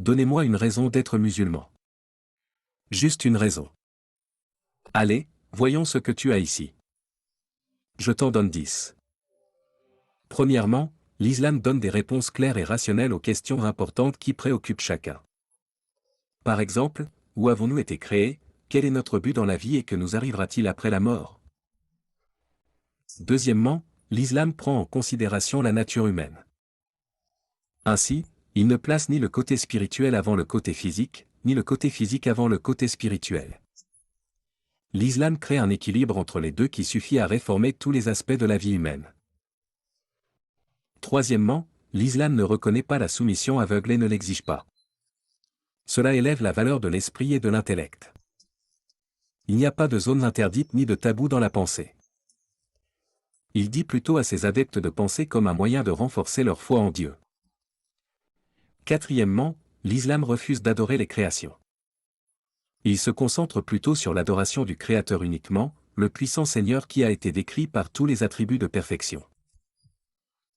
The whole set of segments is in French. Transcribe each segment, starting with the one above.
donnez-moi une raison d'être musulman. Juste une raison. Allez, voyons ce que tu as ici. Je t'en donne 10. Premièrement, l'islam donne des réponses claires et rationnelles aux questions importantes qui préoccupent chacun. Par exemple, où avons-nous été créés, quel est notre but dans la vie et que nous arrivera-t-il après la mort? Deuxièmement, l'islam prend en considération la nature humaine. Ainsi, il ne place ni le côté spirituel avant le côté physique, ni le côté physique avant le côté spirituel. L'islam crée un équilibre entre les deux qui suffit à réformer tous les aspects de la vie humaine. Troisièmement, l'islam ne reconnaît pas la soumission aveugle et ne l'exige pas. Cela élève la valeur de l'esprit et de l'intellect. Il n'y a pas de zone interdite ni de tabou dans la pensée. Il dit plutôt à ses adeptes de penser comme un moyen de renforcer leur foi en Dieu. Quatrièmement, l'islam refuse d'adorer les créations. Il se concentre plutôt sur l'adoration du Créateur uniquement, le puissant Seigneur qui a été décrit par tous les attributs de perfection.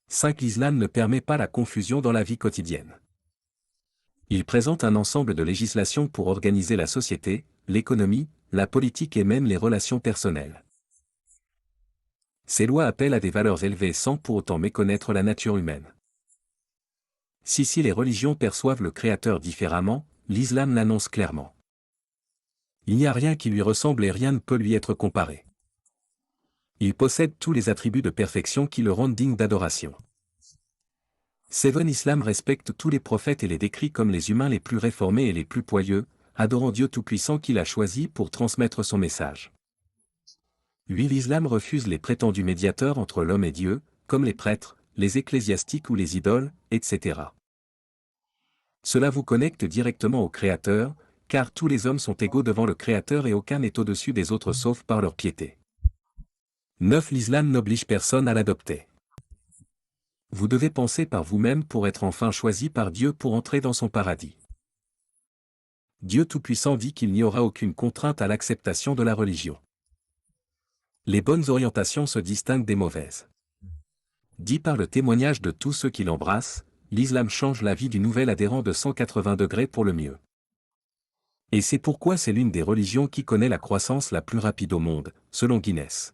5. L'islam ne permet pas la confusion dans la vie quotidienne. Il présente un ensemble de législations pour organiser la société, l'économie, la politique et même les relations personnelles. Ces lois appellent à des valeurs élevées sans pour autant méconnaître la nature humaine. Si les religions perçoivent le Créateur différemment, l'islam l'annonce clairement. Il n'y a rien qui lui ressemble et rien ne peut lui être comparé. Il possède tous les attributs de perfection qui le rendent digne d'adoration. 7. Islam respecte tous les prophètes et les décrit comme les humains les plus réformés et les plus pieux, adorant Dieu Tout-Puissant qu'il a choisi pour transmettre son message. 8. L'islam refuse les prétendus médiateurs entre l'homme et Dieu, comme les prêtres, les ecclésiastiques ou les idoles, etc. Cela vous connecte directement au Créateur, car tous les hommes sont égaux devant le Créateur et aucun n'est au-dessus des autres sauf par leur piété. 9. L'islam n'oblige personne à l'adopter. Vous devez penser par vous-même pour être enfin choisi par Dieu pour entrer dans son paradis. Dieu Tout-Puissant dit qu'il n'y aura aucune contrainte à l'acceptation de la religion. Les bonnes orientations se distinguent des mauvaises. Dit par le témoignage de tous ceux qui l'embrassent, l'islam change la vie du nouvel adhérent de 180 degrés pour le mieux. Et c'est pourquoi c'est l'une des religions qui connaît la croissance la plus rapide au monde, selon Guinness.